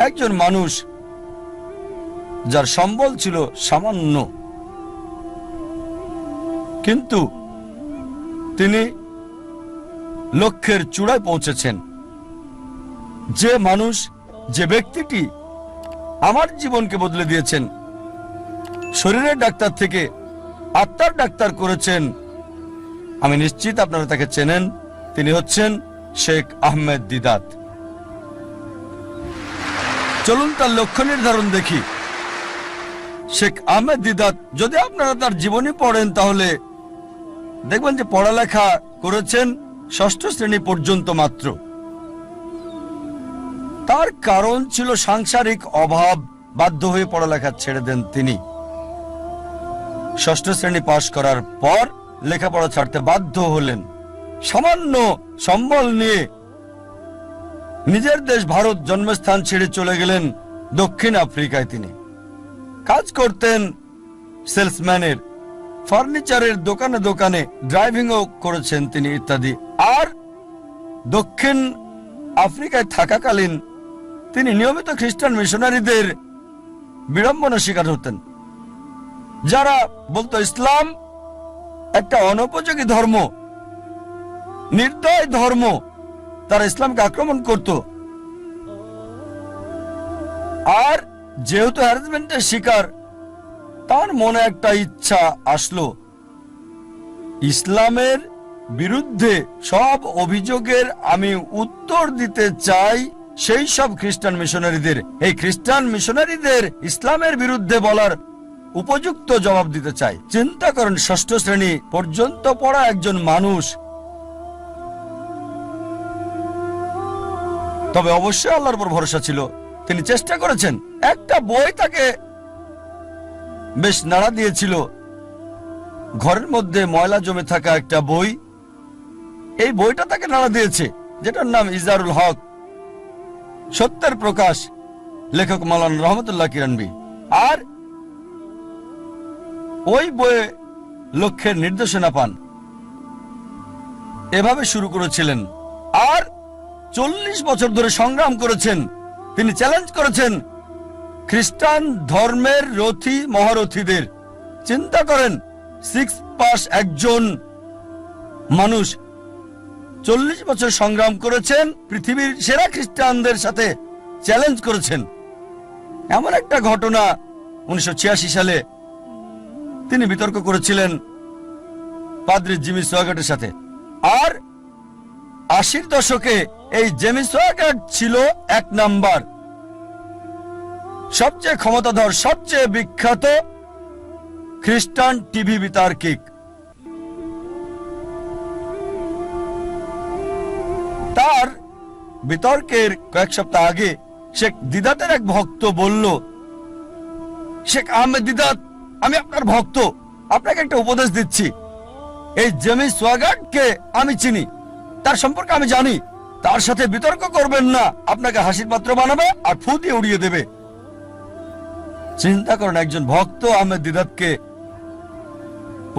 একজন মানুষ যার সম্বল ছিল সামান্য, কিন্তু তিনি লক্ষ্যের চূড়ায় পৌঁছেছেন। যে মানুষ, যে ব্যক্তিটি আমার জীবনকে বদলে দিয়েছেন, শরীরের ডাক্তার থেকে আত্মার ডাক্তার করেছেন, আমি নিশ্চিত আপনারা তাকে চেনেন। তিনি হচ্ছেন শেখ আহমেদ দিদাত। চলুন তার লক্ষ্য নির্ধারণ দেখি। শেখ আহমেদ দিদাত, যদি আপনারা তার জীবনী পড়েন তাহলে দেখবেন যে পড়ালেখা করেছেন 6ষ্ঠ শ্রেণী পর্যন্ত মাত্র। তার কারণ ছিল সাংসারিক অভাব, বাধ্য হয়ে পড়ালেখা ছেড়ে দেন তিনি। 6ষ্ঠ শ্রেণী পাশ করার পর লেখাপড়া ছাড়তে বাধ্য হলেন। সামান্য সম্বল নিয়ে নিজের দেশ ভারত জন্মস্থান ছেড়ে চলে গেলেন দক্ষিণ আফ্রিকায়। তিনি কাজ করতেন সেলসম্যানের, ফার্নিচারের দোকানে দোকানে ড্রাইভিংও করেছেন তিনি ইত্যাদি। আর দক্ষিণ আফ্রিকায় থাকাকালীন তিনি নিয়মিত খ্রিস্টান মিশনারিদের বিড়ম্বনা শিকার হতেন, যারা বলতো ইসলাম একটা অনুপযোগী ধর্ম, নির্দয় ধর্ম। তারা ইসলামকে আক্রমণ করত। আর যেহেতু হ্যারাসমেন্টের শিকার, তার মনে একটা ইচ্ছা আসলো, ইসলামের বিরুদ্ধে সব অভিযোগের আমি উত্তর দিতে চাই সেই সব খ্রিস্টান মিশনারিদের। এই খ্রিস্টান মিশনারিদের ইসলামের বিরুদ্ধে বলার উপযুক্ত জবাব দিতে চাই। চিন্তা করেন, 6ষ্ঠ শ্রেণী পর্যন্ত পড়া একজন মানুষ। তবে অবশ্যই আল্লাহর উপর ভরসা ছিল। তিনি চেষ্টা করেছেন। একটা বই তাকে বেশ নাড়া দিয়েছিল। ঘরের মধ্যে ময়লা জমে থাকা একটা বই, এই বইটা তাকে নাড়া দিয়েছে, যেটার নাম ইজারুল হক, সত্যের প্রকাশ, লেখক মাওলানা রহমতুল্লাহ কিরানবী। আর ওই বইয়ে লক্ষ্যের নির্দেশনা পান। এভাবে শুরু করেছিলেন আর 40 বছর ধরে সংগ্রাম করেছেন। তিনি চ্যালেঞ্জ করেছেন খ্রিস্টান ধর্মের রথী মহারথীদের। চিন্তা করেন, 6 পাস একজন মানুষ 40 বছর সংগ্রাম করেছেন, পৃথিবীর সেরা খ্রিস্টানদের সাথে চ্যালেঞ্জ করেছেন। এমন একটা ঘটনা 1986 সালে তিনি বিতর্ক করেছিলেন পাদ্রী জিমি সোয়াগাটের সাথে। আর 80-র দশকে এই জেমি সোয়াগাট ছিল 1 নাম্বার, সবচেয়ে ক্ষমতাধর, সবচেয়ে বিখ্যাত খ্রিস্টান টিভি বিতার্কিক। তার বিতর্কের কয়েক সপ্তাহ আগে শেখ দিদাতের এক ভক্ত বলল, শেখ আহমেদ দিদাত, আমি আপনার ভক্ত, আপনাকে একটা উপদেশ দিচ্ছি। এই জেমি সোয়াগাটকে আমি চিনি, তার সম্পর্কে আমি জানি। তার সাথে বিতর্ক করবেন না, আপনাকে হাসির পাত্র বানাবে আর ফু দিয়ে উড়িয়ে দেবে। চিন্তা করেন, একজন ভক্ত আহমেদ দিদাতকে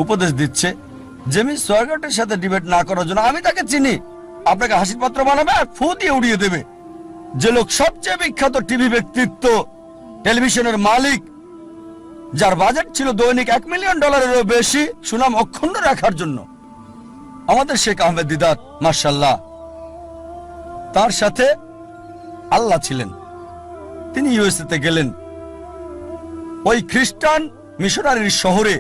উপদেশ দিচ্ছে জেমি সোয়াগাটের সাথে ডিবেট না করার জন্য। আমি তাকে চিনি, আপনাকে হাসির পাত্র বানাবে আর ফু দিয়ে উড়িয়ে দেবে। যে লোক সবচেয়ে বিখ্যাত টিভি ব্যক্তিত্ব, টেলিভিশনের মালিক, যার বাজেট ছিল দৈনিক $1 মিলিয়ন বেশি সুনাম অক্ষুণ্ণ রাখার জন্য, আমাদের শেখ আহমেদ দিদাত, মাশাআল্লাহ, তার সাথে আল্লাহ ছিলেন। তিনি ইউএসএ তে গেলেন, ওই খ্রিস্টান মিশনারির শহরে,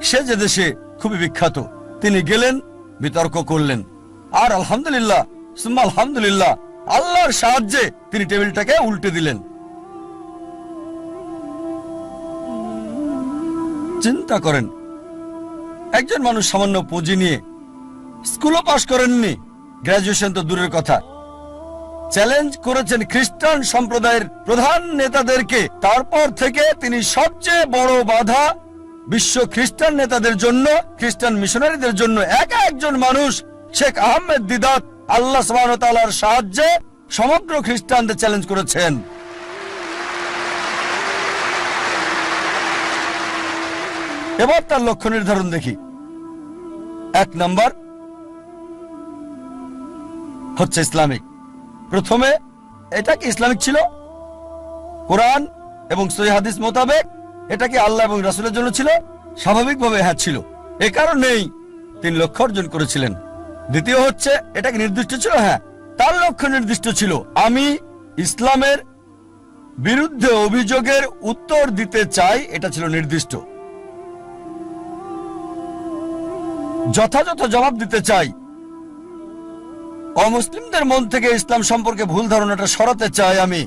সে যে দেশে খুবই বিখ্যাত। তিনি গেলেন, বিতর্ক করলেন, আর আলহামদুলিল্লাহ সুম্মা আলহামদুলিল্লাহ, আল্লাহর সাহায্যে তিনি টেবিলটাকে উল্টে দিলেন। চিন্তা করেন, একজন মানুষ সামান্য পুঁজি নিয়ে, স্কুলও পাশ করেননি, গ্রাজুয়েশন তো দূরের কথা, চ্যালেঞ্জ করেছেন খ্রিস্টান সম্প্রদায়ের প্রধান নেতাদেরকে। তারপর থেকে তিনি সবচেয়ে বড় বাধা বিশ্ব খ্রিস্টান নেতাদের জন্য, খ্রিস্টান মিশনারিদের জন্য। একা একজন মানুষ শেখ আহমেদ দিদাত আল্লাহ সুবহানাহু ওয়া তাআলার সাহায্যে সমগ্র খ্রিস্টানদের চ্যালেঞ্জ করেছেন। এবার তার লক্ষ্য নির্ধারণ দেখি। 1 নাম্বার হচ্ছে ইসলামিক। প্রথমে এটা কি ইসলামিক ছিল? কোরআন এবং সহিহ হাদিস মোতাবেক এটা কি আল্লাহ এবং রাসূলের জন্য ছিল? স্বাভাবিকভাবে হ্যাঁ ছিল। এ কারণেই তিনি লক্ষ্য অর্জন করেছিলেন। দ্বিতীয় হচ্ছে, এটা কি নির্দিষ্ট ছিল? হ্যাঁ, তার লক্ষ্য নির্দিষ্ট ছিল। আমি ইসলামের বিরুদ্ধে অভিযোগের উত্তর দিতে চাই, এটা ছিল নির্দিষ্ট। যথাযথ জবাব দিতে চাই। অমুসলিমদের মন থেকে ইসলাম সম্পর্কে ভুল ধারণাটা সরাতে চাই আমি।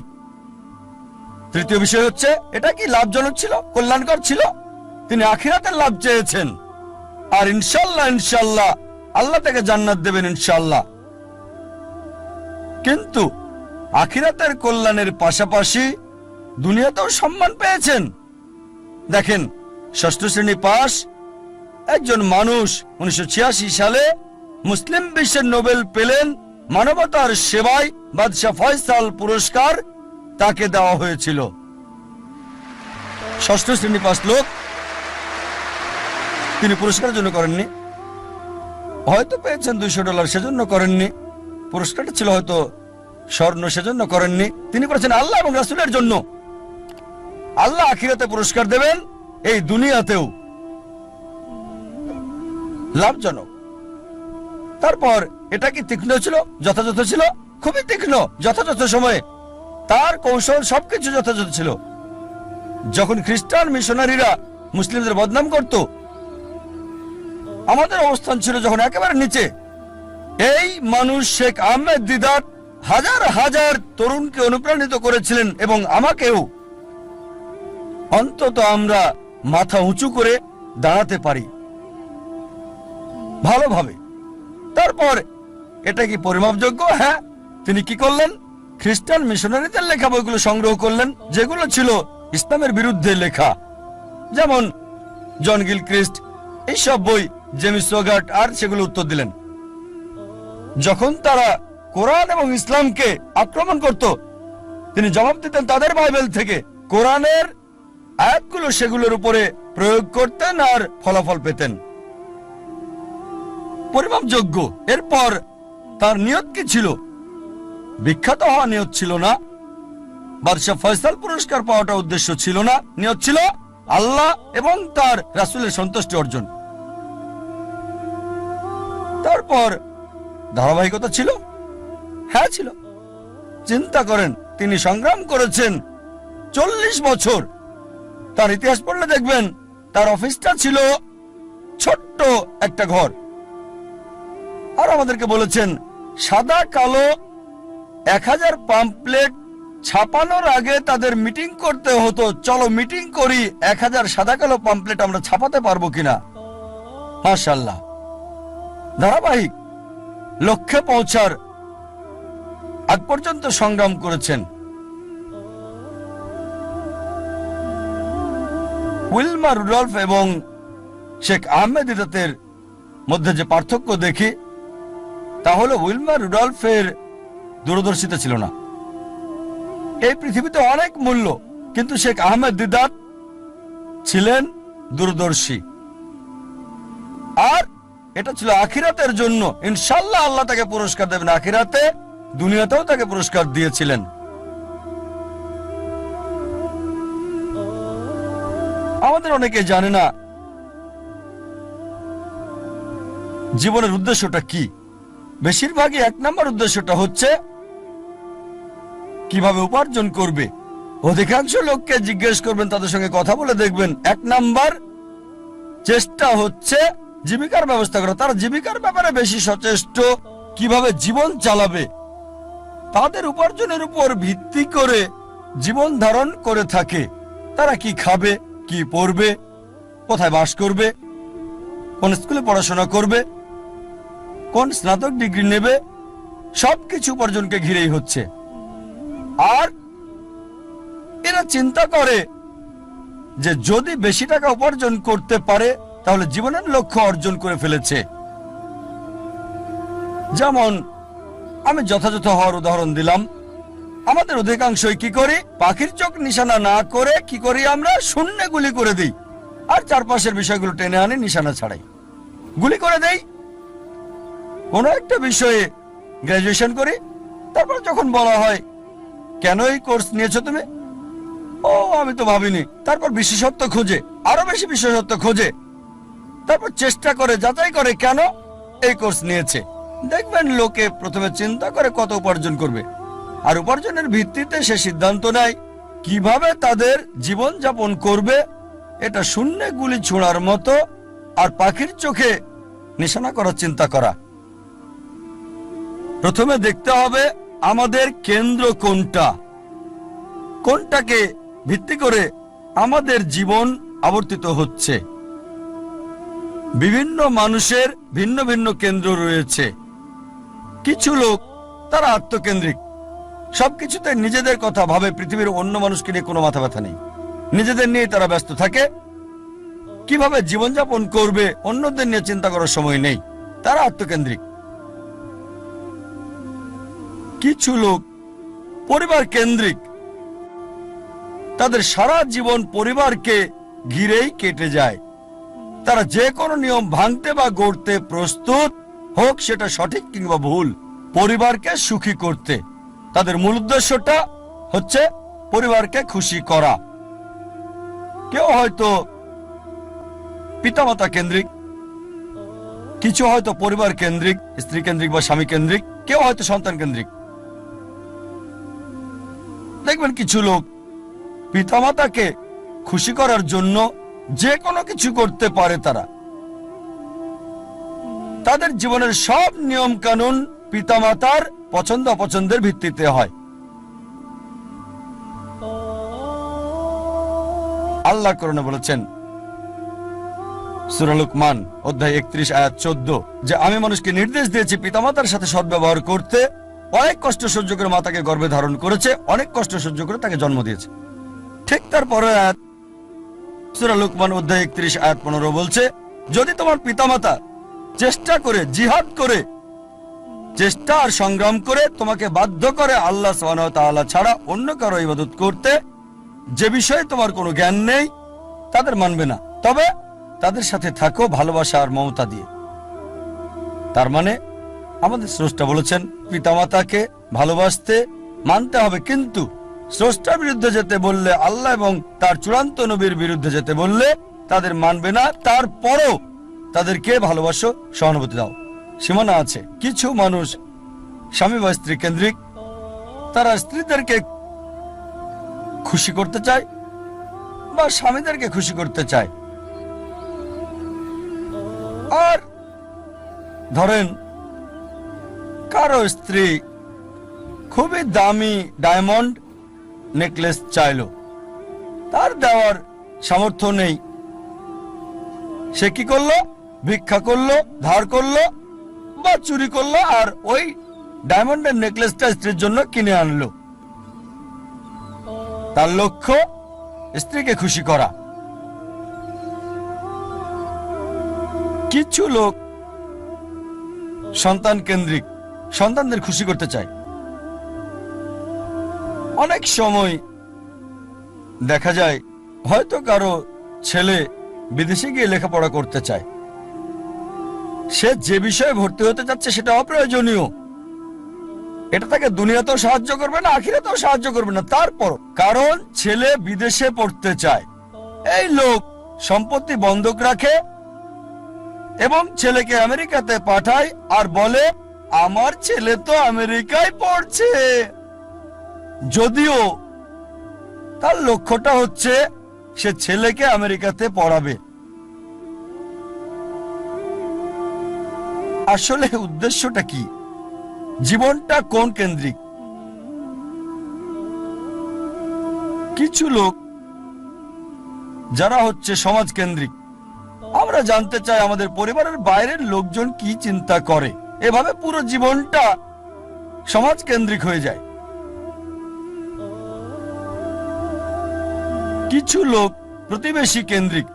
তৃতীয় বিষয় হচ্ছে, এটা কি লাভজনক ছিল, কল্যাণকর ছিল? তিনি আখিরাতের লাভ চেয়েছেন, আর ইনশাল্লাহ ইনশাল্লাহ আল্লাহ তাকে জান্নাত দেবেন ইনশাল্লাহ। কিন্তু আখিরাতের কল্যাণের পাশাপাশি দুনিয়াতেও সম্মান পেয়েছেন। দেখেন, ষষ্ঠ শ্রেণী পাস একজন মানুষ 1986 সালে মুসলিম বিশ্বের নোবেল পেলেন মানবতার সেবায়। বাদশাহ ফয়সাল পুরস্কার তাকে দেওয়া হয়েছিল। ষষ্ঠ শ্রেণী পাস লোক, তিনি পুরস্কারের জন্য করেননি। হয়তো পেয়েছেন $200, সেজন্য করেননি। পুরস্কারটা ছিল হয়তো স্বর্ণ, সেজন্য করেননি। তিনি করেছেন আল্লাহ এবং রাসূলের জন্য। আল্লাহ আখিরাতে পুরস্কার দেবেন, এই দুনিয়াতেও লাভজনক। তারপর এটা কি তীক্ষ্ণ ছিল, যথাযথ ছিল? খুবই তীক্ষ্ণ, যথাযথ সময়ে তার কৌশল সবকিছু যথাযথ ছিল। যখন খ্রিস্টান মিশনারিরা মুসলিমদের বদনাম করত, আমাদের অবস্থান ছিল যখন একেবারে নিচে। এই মানুষ শেখ আহমেদ দিদাত হাজার হাজার তরুণকে অনুপ্রাণিত করেছিলেন, এবং আমাকেও। অন্তত আমরা মাথা উঁচু করে দাঁড়াতে পারি ভালোভাবে। তারপর এটা কি পরিমাপযোগ্য? হ্যাঁ। তিনি কি করলেন? খ্রিস্টান মিশনারিদের লেখা বইগুলো সংগ্রহ করলেন, যেগুলো ছিল ইসলামের বিরুদ্ধে লেখা, যেমন জন গিলক্রিস্ট, এইসব বই, জেমস সোগার্ট, আর সেগুলো উত্তর দিলেন। যখন তারা কোরআন এবং ইসলামকে আক্রমণ করত, তিনি জবাব দিতেন তাদের বাইবেল থেকে। কোরআনের আয়াতগুলো সেগুলোর উপরে প্রয়োগ করতেন আর ফলাফল পেতেন পরিমাপযোগ্য। এরপর তার নিয়ত কি ছিল? বিখ্যাত হওয়া নিয়ত ছিল না। বাদশাহ ফয়সাল পুরস্কার পাওয়াটা উদ্দেশ্য ছিল না। নিয়ত ছিল আল্লাহ এবং তার রাসূলের সন্তুষ্টি অর্জন। তারপর ধারাবাহিকতা ছিল? হ্যাঁ ছিল। চিন্তা করেন, তিনি সংগ্রাম করেছেন 40 বছর। তার ইতিহাস পড়লে দেখবেন তার অফিসটা ছিল ছোট্ট একটা ঘর। আর আমাদেরকে বলেছেন সাদা কালো 1000 পাম্পলেট ছাপানোর আগে তাদের মিটিং করতে হতো। চলো মিটিং করি, 1000 সাদা কালো পাম্পলেট আমরা ছাপাতে পারবো কিনা। মাশাআল্লাহ, ধারাবাহিক লক্ষ্যে পৌঁছার আগ পর্যন্ত সংগ্রাম করেছেন। উইলমা রুডলফ এবং শেখ আহমেদ দিদাতের মধ্যে যে পার্থক্য দেখি, তা হলো উইলমা রুডলফের দূরদর্শিতা ছিল না। এই পৃথিবীতে অনেক মূল্য, কিন্তু শেখ আহমেদ দিদাত ছিলেন দূরদর্শী। আর এটা ছিল আখিরাতের জন্য। ইনশাআল্লাহ আল্লাহ তাকে পুরস্কার দেবেন আখিরাতে, দুনিয়াতেও তাকে পুরস্কার দিয়েছিলেন। আমাদের অনেকে জানে না জীবনের উদ্দেশ্যটা কি। বেশিরভাগই 1 নম্বর উদ্দেশ্যটা হচ্ছে কিভাবে উপার্জন করবে। অধিকাংশ লোককে জিজ্ঞেস করবেন, তাদের সঙ্গে কথা বলে দেখবেন 1 নাম্বার চেষ্টা হচ্ছে জীবিকার ব্যবস্থা করা। তারা জীবিকার ব্যাপারে বেশি সচেষ্ট, কিভাবে জীবন চালাবে। তাদের উপার্জনের উপর ভিত্তি করে জীবন ধারণ করে থাকে। তারা কি খাবে, কি পড়বে, কোথায় বাস করবে, কোন স্কুলে পড়াশোনা করবে, কোন স্নাতক ডিগ্রি নেবে, সবকিছু উপার্জনকে ঘিরেই হচ্ছে। আর এরা চিন্তা করে যে যদি বেশি টাকা উপার্জন করতে পারে তাহলে জীবনের লক্ষ্য অর্জন করে ফেলেছে। যেমন আমি যথাযথ হওয়ার উদাহরণ দিলাম। আমাদের অধিকাংশই কি করি? পাখির চোখ নিশানা না করে কি করি? আমরা শূন্যে গুলি করে দিই, আর চারপাশের বিষয়গুলো টেনে আনি নিশানা ছাড়াই গুলি করে দেই। কোনো একটা বিষয়ে গ্রাজুয়েশন করি, তারপর যখন বলা হয় কেন এই কোর্স নিয়েছো তুমি? ও আমি তো ভাবিনি। তারপর বিশেষত্ব খোঁজে, আরো বেশি বিশেষত্ব খোঁজে, তারপর চেষ্টা করে, যাচাই করে কেন এই কোর্স নিয়েছে। দেখবেন লোকে প্রথমে চিন্তা করে কত উপার্জন করবে, আর উপার্জনের ভিত্তিতে সে সিদ্ধান্ত নেয় কিভাবে তাদের জীবন যাপন করবে। এটা শূন্যে গুলি ছোঁড়ার মতো, আর পাখির চোখে নিশানা করার চিন্তা করা। প্রথমে দেখতে হবে আমাদের কেন্দ্র কোনটা, কোনটাকে ভিত্তি করে আমাদের জীবন আবর্তিত হচ্ছে। বিভিন্ন মানুষের ভিন্ন ভিন্ন কেন্দ্র রয়েছে। কিছু লোক তারা আত্মকেন্দ্রিক, সবকিছুতে নিজেদের কথা ভাবে, পৃথিবীর অন্য মানুষকে নিয়ে কোনো মাথা ব্যথা নেই, নিজেদের নিয়ে তারা ব্যস্ত থাকে। কিভাবে জীবনযাপন করবে অন্যদের নিয়ে চিন্তা করার সময় নেই, তারা আত্মকেন্দ্রিক। কিছু লোক পরিবার কেন্দ্রিক, তাদের সারা জীবন পরিবারকে ঘিরেই কেটে যায়। তারা যে কোনো নিয়ম ভাঙতে বা গড়তে প্রস্তুত, হোক সেটা সঠিক কিংবা ভুল, পরিবারকে সুখী করতে। তাদের মূল উদ্দেশ্যটা হচ্ছে পরিবারকে খুশি করা। কেউ হয়তো পিতামাতা কেন্দ্রিক, কিছু হয়তো পরিবার কেন্দ্রিক, স্ত্রী কেন্দ্রিক বা স্বামী কেন্দ্রিক, কেউ হয়তো সন্তান কেন্দ্রিক। দেখবেন কিছু লোক পিতামাতাকে খুশি করার জন্য যে কোনো কিছু করতে পারে। তাদের জীবনের সব নিয়ম কানুন পিতামাতার পছন্দ অপছন্দের ভিত্তিতে হয়। আল্লাহ কোরআনে বলেছেন, সূরা লুকমান অধ্যায় 31 আয়াত 14, যে আমি মানুষকে নির্দেশ দিয়েছি পিতামাতার সাথে সদ্ব্যবহার করতে। অনেক কষ্ট সহ্য করে মাতাকে গর্ভে ধারণ করেছে, অনেক কষ্ট সহ্য করে তাকে জন্ম দিয়েছে। ঠিক তারপরে আয়াত সূরা লুকমান অধ্যায় 31 আয়াত 15 বলছে, যদি তোমার পিতামাতা চেষ্টা করে, জিহাদ করে, চেষ্টা আর সংগ্রাম করে তোমাকে বাধ্য করে আল্লাহ সুবহানাহু ওয়া তাআলা ছাড়া অন্য কারো ইবাদত করতে, যে বিষয়ে তোমার কোনো জ্ঞান নেই, তাদের মানবে না, তবে তাদের সাথে থাকো ভালোবাসা আর মমতা দিয়ে। তার মানে আমাদের স্রষ্টা বলেছেন পিতামাতাকে ভালোবাসতে, মানতে হবে, কিন্তু স্রষ্টার বিরুদ্ধে যেতে বললে, আল্লাহ এবং তার চূড়ান্ত নবীর বিরুদ্ধে যেতে বললে তাদের মানবে না। তারপরও তাদেরকে ভালোবাসো, সহানুভূতি দাও। সীমানা আছে। কিছু মানুষ স্বামী বা স্ত্রী কেন্দ্রিক, তারা স্ত্রীদেরকে খুশি করতে চায় বা স্বামীদেরকে খুশি করতে চায়। আর ধরেন কারো স্ত্রী খুবই দামি ডায়মন্ড নেকলেস চাইলো, তার দেওয়ার সামর্থ্য নেই, সে কি করলো? ভিক্ষা করলো, ধার করলো বা চুরি করলো, আর ওই ডায়মন্ডের নেকলেসটা স্ত্রীর জন্য কিনে আনলো। তার লক্ষ্য স্ত্রীকে খুশি করা। কিছু লোক সন্তান কেন্দ্রিক, সন্তানদের খুশি করতে চায়। অনেক সময় দেখা যায় হয়তো কারো ছেলে বিদেশে গিয়ে লেখাপড়া করতে চায়, সে যে বিষয়ে ভর্তি হতে যাচ্ছে সেটা অপ্রয়োজনীয়, এটা তাকে দুনিয়াতেও সাহায্য করবে না, আখিরাতেও সাহায্য করবে না। তারপর কারণ ছেলে বিদেশে পড়তে চায়, এই লোক সম্পত্তি বন্ধক রাখে এবং ছেলেকে আমেরিকাতে পাঠায় আর বলে আমার ছেলে তো আমেরিকায় পড়ছে, যদিও তার লক্ষ্যটা হচ্ছে সে ছেলেকে আমেরিকাতে পড়াবে। আসলে উদ্দেশ্যটা কি? জীবনটা কোন কেন্দ্রিক? কিছু লোক যারা হচ্ছে সমাজ কেন্দ্রিক, আমরা জানতে চাই আমাদের পরিবারের বাইরের লোকজন কি চিন্তা করে, এভাবে পুরো জীবনটা সমাজ কেন্দ্রিক হয়ে যায়। কিছু লোক প্রতিবেশী কেন্দ্রিক,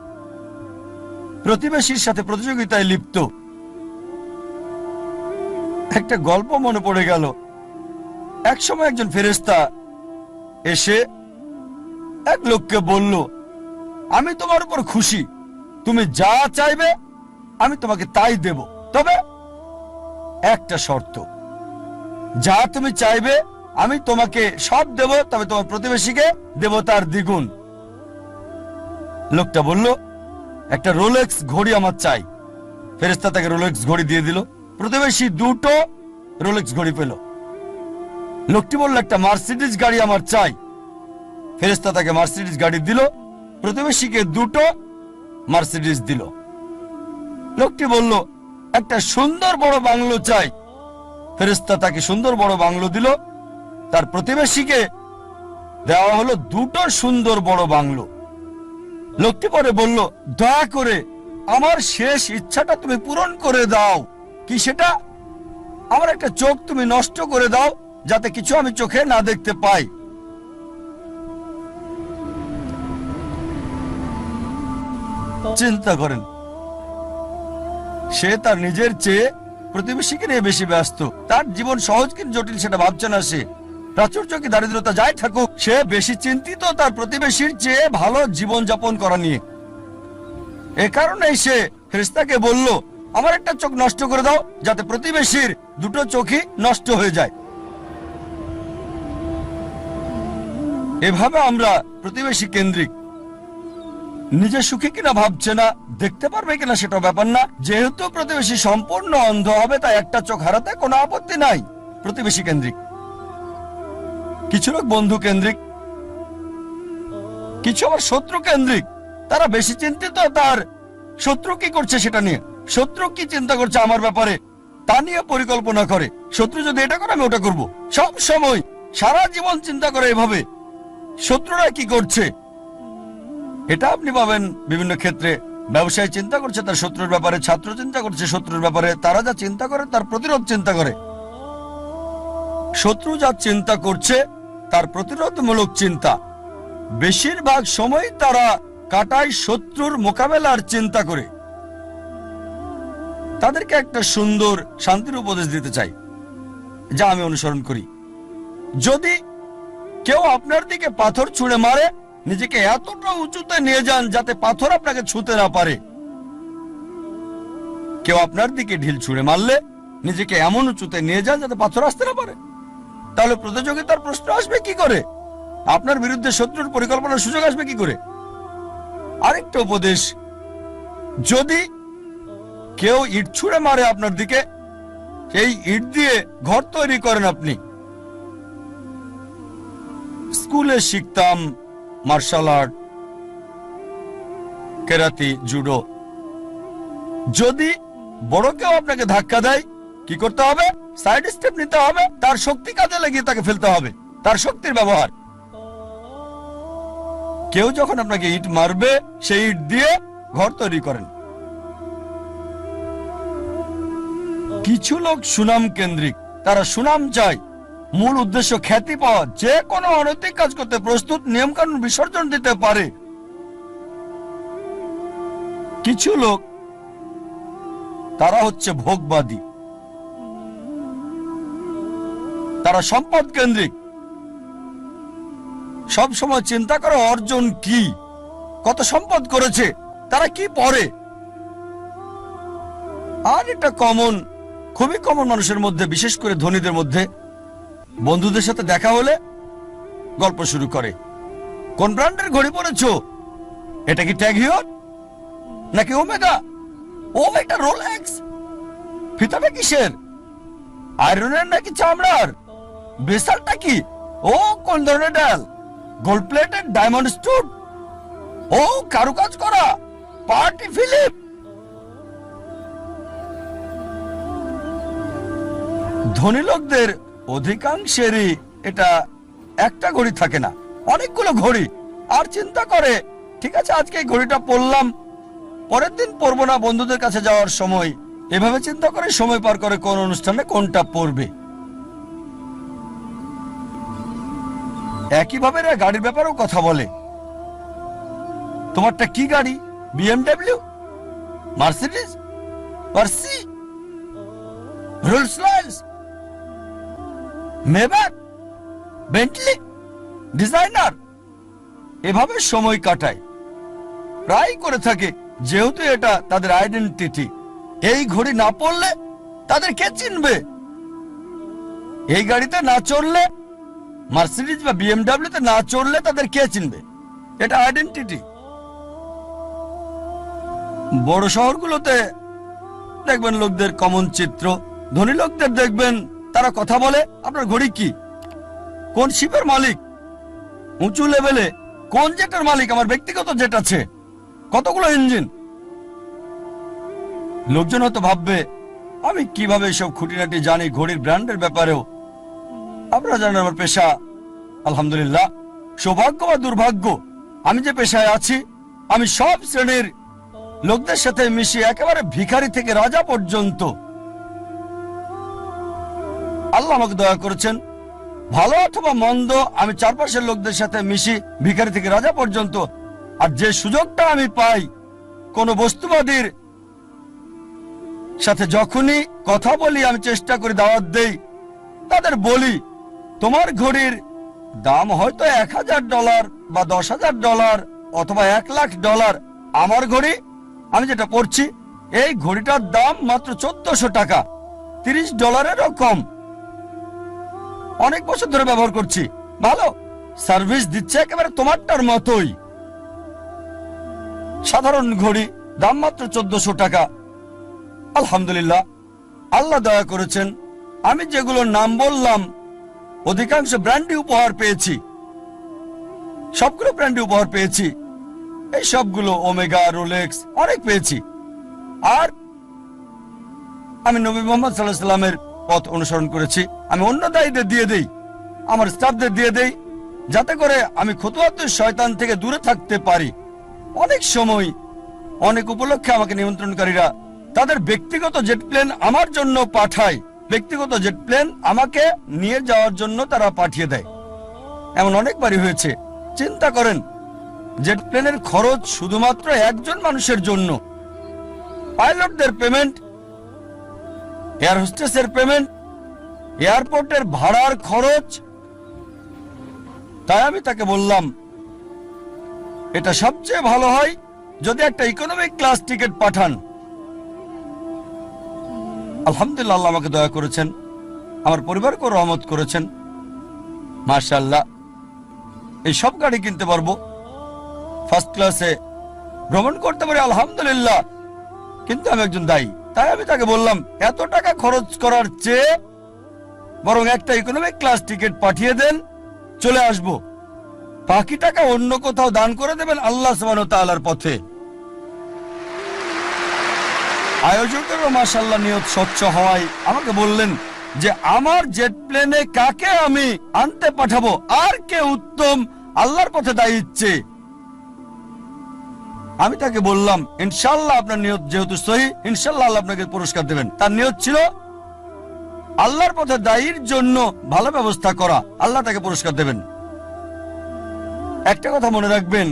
প্রতিবেশীর সাথে প্রতিযোগিতায় লিপ্ত। একটা গল্প মনে পড়ে গেল। একসময় একজন ফেরেশতা এসে এক লোককে বলল, আমি তোমার উপর খুশি, তুমি যা চাইবে আমি তোমাকে তাই দেব, তবে একটা শর্ত, যা তুমি চাইবে আমি তোমাকে সব দেব, তবে তোমার প্রতিবেশীকে দেব তার দ্বিগুণ। লোকটা বলল, একটা রোলেক্স ঘড়ি আমার চাই। ফেরেশতা তাকে রোলেক্স ঘড়ি দিয়ে দিল। প্রতিবেশী দুটো রোলেক্স ঘড়ি পেল। লোকটি বলল, একটা মার্সিডিজ গাড়ি আমার চাই। ফেরেশতা তাকে মার্সিডিজ গাড়ি দিল। প্রতিবেশীকে দুটো মার্সিডিজ দিল। লোকটি বলল, একটা সুন্দর বড় বাংলো চাই। ফেরেশতা তাকে সুন্দর বড় বাংলো দিল। তার প্রতিবেশীকে দেওয়া হলো দুটো সুন্দর বড় বাংলো। লোকটি পরে বলল, দয়া করে আমার শেষ ইচ্ছাটা তুমি পূরণ করে দাও। কি সেটা? আমার একটা চোখ তুমি নষ্ট করে দাও, যাতে কিছু আমি চোখে না দেখতে পাই। চিন্তা করেন, সে তার নিজের চেয়ে প্রতিবেশীকে নিয়ে বেশি ব্যস্ত। তার জীবন সহজ কিন্তু জটিল সেটা ভাবছে না সে। প্রাচুর্য কি দারিদ্রতা যাই থাকুক, সে বেশি চিন্তিত তার প্রতিবেশীর চেয়ে ভালো জীবন যাপন করা নিয়ে। এ কারণেই সে ফেরেশতাকে বলল, আমার একটা চোখ নষ্ট করে দাও, যাতে প্রতিবেশীর দুটো চোখই নষ্ট হয়ে যায়। এভাবে আমরা প্রতিবেশী কেন্দ্রিক। নিজে সুখী কিনা ভাবছে না, দেখতে পারবে কিনা সেটা ব্যাপার না। যেহেতু প্রতিবেশী সম্পূর্ণ অন্ধ হবে, তাই একটা চোখ হারাতে কোনো আপত্তি নাই। প্রতিবেশী কেন্দ্রিক। কিছু লোক বন্ধু কেন্দ্রিক, কিছু আবার শত্রু কেন্দ্রিক। তারা বেশি চিন্তিত তার শত্রু কি করছে সেটা নিয়ে। শত্রু কি চিন্তা করছে আমার ব্যাপারে তা নিয়ে পরিকল্পনা করে। শত্রু যদি এটা করে আমি ওটা করব। সব সময় সারা জীবন চিন্তা করে এভাবে শত্রুরা কি করছে। এটা আপনি পাবেন বিভিন্ন ক্ষেত্রে। ব্যবসায়ী চিন্তা করছে তার শত্রুর ব্যাপারে, ছাত্র চিন্তা করছে শত্রুর ব্যাপারে। তারা যা চিন্তা করে তার প্রতিরোধ চিন্তা করে। শত্রু যা চিন্তা করছে তার প্রতিরোধমূলক চিন্তা। বেশিরভাগ সময় তারা কাটায় শত্রুর মোকাবেলার চিন্তা করে। তাদেরকে একটা সুন্দর শান্তির উপদেশ দিতে চাই, যা আমি অনুসরণ করি। যদি কেউ আপনার দিকে পাথর ছুঁড়ে মারে, নিজেকে এতটা উঁচুতে নিয়ে যান যাতে পাথর আপনাকে ছুঁতে না পারে। কেউ আপনার দিকে ঢিল ছুঁড়ে মারলে নিজেকে এমন উঁচুতে নিয়ে যান যাতে পাথর আসতে না পারে। তাহলে প্রতিযোগিতার প্রশ্ন আসবে কি করে? আপনার বিরুদ্ধে শত্রুর পরিকল্পনার সুযোগ আসবে কি করে? আরেকটা উপদেশ, যদি কেউ ইট ছুঁড়ে মারে আপনার দিকে, সেই ইট দিয়ে ঘর তৈরি করেন আপনি। স্কুলে শিখতাম মার্শাল আর্ট, কেরাতি, জুডো। যদি বড় কেউ আপনাকে ধাক্কা দেয়, কি করতে হবে? সাইড স্টেপ নিতে হবে। তার শক্তি কাজে লাগিয়ে তাকে ফেলতে হবে, তার শক্তির ব্যবহার। কেউ যখন আপনাকে ইট মারবে, সেই ইট দিয়ে ঘর তৈরি করেন। কিছু লোক সুনাম কেন্দ্রিক। তারা সুনাম চায়, মূল উদ্দেশ্য খ্যাতি পাওয়া। যে কোনো অনৈতিক কাজ করতে প্রস্তুত, নিয়ম কানুন বিসর্জন দিতে পারে। কিছু লোক তারা হচ্ছে ভোগবাদী। তারা সম্পদ কেন্দ্রিক। সব সময় চিন্তা করে অর্জন কি, কত সম্পদ করেছে, তারা কি পড়ে। আর এটা কমন, খুবই কমন মানুষের মধ্যে, বিশেষ করে ধনীদের মধ্যে। বন্ধুদের সাথে দেখা হলে গল্প শুরু করে, কোন ব্র্যান্ডের ঘড়ি পরেছো? এটা কি ট্যাগ হিয়র নাকি ওমেগা? ও এটা রোলেক্স। ফিতাটা কিসের? আয়রনের নাকি চামড়ার? ব্রেসলেটটা কি? ও কোন ধরনের ডাল? Gold plated diamond stone? ও কারুকাজ করা পার্টি ফিলিপ। ধনী লোকদের অধিকাংশেরই এটা একটা ঘড়ি থাকে না, অনেকগুলো ঘড়ি। আর চিন্তা করে, ঠিক আছে আজকে এই ঘড়িটা পরলাম, পরের দিন পরবো না। বন্ধুদের কাছে যাওয়ার সময় এভাবে চিন্তা করে সময় পার করে কোন অনুষ্ঠানে কোনটা পরবে। একইভাবে এরা গাড়ির ব্যাপারেও কথা বলে। তোমারটা কি গাড়ি? BMW, Mercedes, Porsche, Rolls Royce, Maybach, Bentley, designer. এভাবে সময় কাটায়, প্রায় করে থাকে, যেহেতু এটা তাদের আইডেন্টিটি। এই ঘড়ি না পড়লে তাদের কে চিনবে? এই গাড়িতে না চড়লে মার্সিডিজ বা বিএমডাব্লিউ তে না চড়লে তাদের কে চিনবে? এটা আইডেন্টিটি। বড় শহরগুলোতে দেখবেন লোকদের কমন চিত্র, ধনী লোকদের দেখবেন তারা কথা বলে আপনার ঘড়ি কি, কোন শিপের মালিক, উঁচু লেভেলে কোন জেটের মালিক, আমার ব্যক্তিগত জেট আছে, কতগুলো ইঞ্জিন। লোকজন হয়তো ভাববে আমি কিভাবে এসব খুঁটিনাটি জানি ঘড়ির ব্র্যান্ডের ব্যাপারেও। আপনারা জানেন আমার পেশা, আলহামদুলিল্লাহ, সৌভাগ্য বা দুর্ভাগ্য, আমি যে পেশায় আছি আমি সব শ্রেণীর লোকদের সাথে মিশি, একেবারে ভিখারি থেকে রাজা পর্যন্ত। আল্লাহ আমাকে দয়া করেছেন, ভালো অথবা মন্দ আমি চারপাশের লোকদের সাথে মিশি, ভিখারি থেকে রাজা পর্যন্ত। আর যে সুযোগটা আমি পাই কোন বস্তুবাদীর সাথে যখনই কথা বলি, আমি চেষ্টা করি দাওয়াত দেই, তাদের বলি তোমার ঘড়ির দাম হয়তো $1000 বা $10,000 অথবা $1,00,000, আমার ঘড়ি আমি যেটা পড়ছি এই ঘড়িটার দাম মাত্র $1400, $30 কম। অনেক বছর ধরে ব্যবহার করছি, ভালো সার্ভিস দিচ্ছে, একেবারে তোমারটার মতোই। সাধারণ ঘড়ি দাম মাত্র $1400। আলহামদুলিল্লাহ, আল্লাহ দয়া করেছেন, আমি যেগুলো নাম বললাম অধিকাংশ ব্র্যান্ডই উপহার পেয়েছি, সবগুলো ব্র্যান্ডই উপহার পেয়েছি। এই সবগুলো ওমেগা, রোলেক্স অনেক পেয়েছি। আর আমি নবী মুহাম্মদ সাল্লাল্লাহু আলাইহি ওয়াসাল্লামের পথ অনুসরণ করেছি। আমি অন্য দায়ীদের দিয়ে দেই, আমার স্টাফদের দিয়ে দেই, যাতে করে আমি খুতুওয়াতুশ শয়তান থেকে দূরে থাকতে পারি। অনেক সময় অনেক উপলক্ষে আমাকে নিমন্ত্রণকারীরা তাদের ব্যক্তিগত জেট প্লেন আমার জন্য পাঠায়, ব্যক্তিগত জেট প্লেন আমাকে নিয়ে যাওয়ার জন্য তারা পাঠিয়ে দেয়। এমন অনেকবারই হয়েছে। চিন্তা করেন, জেট প্লেনের খরচ শুধুমাত্র একজন মানুষের জন্য, পাইলটদের পেমেন্ট, এয়ার হোস্টেসের পেমেন্ট, এয়ারপোর্টের ভাড়ার খরচ। তাই আমি তাকে বললাম এটা সবচেয়ে ভালো হয় যদি একটা ইকোনমিক ক্লাস টিকিট পাঠান। আলহামদুলিল্লাহ, আল্লাহ আমাকে দয়া করেছেন, আমার পরিবারকে রহমত করেছেন। মাশাআল্লাহ, এই সব গাড়ি কিনতে পারবো, ফার্স্ট ক্লাসে ভ্রমণ করতে পারি, আলহামদুলিল্লাহ। কিন্তু আমি একজন দায়ী, তাই আমি তাকে বললাম এত টাকা খরচ করার চেয়ে বরং একটা ইকোনমিক ক্লাস টিকিট পাঠিয়ে দেন, চলে আসব, বাকি টাকা অন্য কোথাও দান করে দেবেন আল্লাহ সুবহানাহু ওয়া তাআলার পথে। আয়োজকেরও মাশাআল্লাহ নিয়ত স্বচ্ছ হওয়ায় আমাকে বললেন যে আমার জেট প্লেনে কাকে আমি আনতে পাঠাবো, আর কে উত্তম আল্লাহর পথে দায়ী ইচ্ছে। আমি তাকে বললাম ইনশাআল্লাহ আপনার নিয়ত যেহেতু সহি, ইনশাআল্লাহ আল্লাহ আপনাকে পুরস্কার দেবেন। তার নিয়ত ছিল আল্লাহর পথে দায়ীর জন্য ভালো ব্যবস্থা করা, আল্লাহ তাকে পুরস্কার দেবেন। একটা কথা মনে রাখবেন,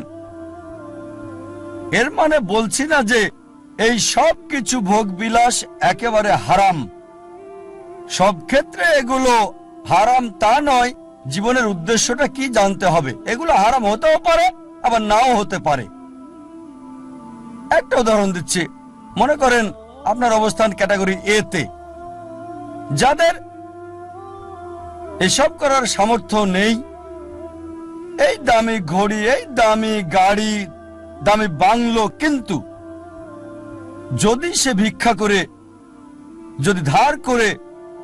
এর মানে বলছি না যে এই সব কিছু ভোগ বিলাস একেবারে হারাম, সব ক্ষেত্রে এগুলো হারাম তা নয়। জীবনের উদ্দেশ্যটা কি জানতে হবে। এগুলো হারাম হতেও পারে আবার নাও হতে পারে। একটা উদাহরণ দিচ্ছি, মনে করেন আপনার অবস্থান ক্যাটাগরি এ তে, যাদের এসব করার সামর্থ্য নেই, এই দামি ঘড়ি, এই দামি গাড়ি, দামি বাংলো, কিন্তু যদি সে ভিক্ষা করে, যদি ধার করে,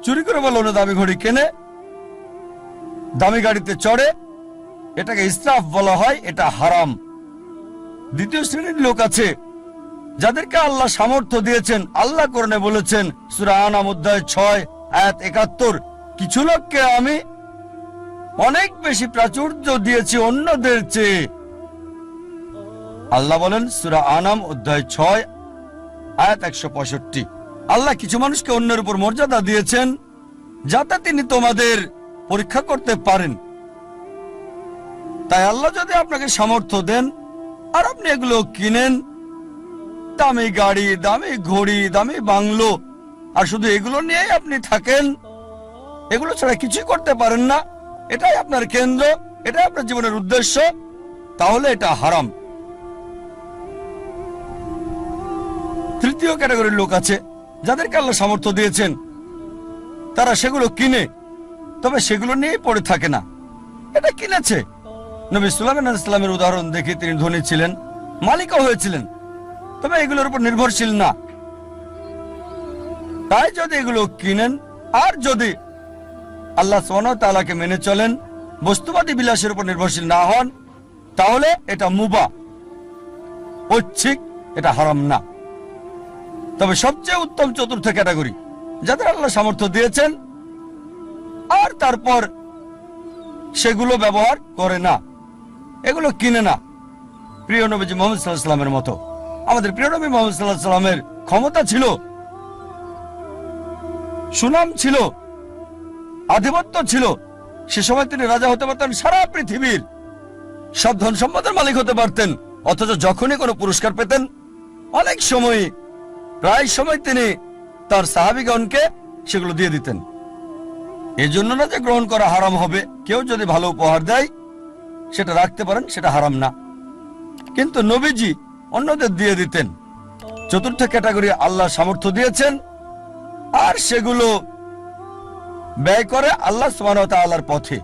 চুরি করে বলো না দামি ঘড়ি কেনে, দামি গাড়িতে চড়ে, এটাকে ইসরাফ বলা হয়, এটা হারাম। দ্বিতীয় শ্রেণীর লোক আছে যাদেরকে আল্লাহ সামর্থ্য দিয়েছেন। আল্লাহ কোরআনে বলেছেন সূরা আনাম অধ্যায় 6 আয়াত 71, কিছু লোককে আমি অনেক বেশি প্রাচুর্য দিয়েছি অন্যদের চেয়ে। আল্লাহ বলেন সূরা আনাম অধ্যায় 6 আয়াত 165, আল্লাহ কিছু মানুষকে অন্যের উপর মর্যাদা দিয়েছেন যাতে তিনি তোমাদের পরীক্ষা করতে পারেন। তাই আল্লাহ যদি আপনাকে সামর্থ্য দেন আর আপনি এগুলো কিনেন, দামি গাড়ি, দামি ঘড়ি, দামি বাংলো, আর শুধু এগুলো নিয়েই আপনি থাকেন, এগুলো ছাড়া কিছুই করতে পারেন না, এটাই আপনার কেন্দ্র, এটাই আপনার জীবনের উদ্দেশ্য, তাহলে এটা হারাম। তৃতীয় ক্যাটাগরির লোক আছে যাদেরকে আল্লাহ সামর্থ্য দিয়েছেন, তারা সেগুলো কিনে, তবে সেগুলো নিয়েই পড়ে থাকে না, এটা কিনেছে। নবী সুলাইমান আলাইহিস সালামের উদাহরণ দেখে তিনি ধনী ছিলেন, মালিকও হয়েছিলেন, তবে এগুলোর উপর নির্ভরশীল না। তাই যদি এগুলো কিনেন আর যদি আল্লাহ সুবহানাহু ওয়া তাআলাকে মেনে চলেন, বস্তুবাদী বিলাসের উপর নির্ভরশীল না হন, তাহলে এটা মুবাহ, ঐচ্ছিক, এটা হারাম না। তবে সবচেয়ে উত্তম চতুর্থ ক্যাটাগরি যাদের আল্লাহ সামর্থ্য দিয়েছেন আর তারপর সেগুলো ব্যবহার করে না, এগুলো কিনে না। প্রিয় নবীজি মুহাম্মদ সাল্লাল্লাহু আলাইহি ওয়াসাল্লামের মতো আমাদের প্রিয় নবী মুহাম্মদ সাল্লাল্লাহু আলাইহি ওয়াসাল্লামের ক্ষমতা ছিল, সুনাম ছিল, আধিপত্য ছিল। সে সময় তিনি রাজা হতে পারতেন, সারা পৃথিবীর সব ধন সম্পদের মালিক হতে পারতেন, অথচ যখনই কোনো পুরস্কার পেতেন অনেক সময়, প্রায় সময় তিনি তার সাহাবীগণকে সেগুলো দিয়ে দিতেন। এজন্য না যে গ্রহণ করা হারাম হবে, কেউ যদি ভালো উপহার দেয় সেটা রাখতে পারেন, সেটা হারাম না, কিন্তু নবীজি অন্যদের দিয়ে দিতেন। চতুর্থ ক্যাটাগরি আল্লাহ সামর্থ্য দিয়েছেন আর সেগুলো ব্যয় করে আল্লাহ সুবহানাহু ওয়া তাআলার পথে।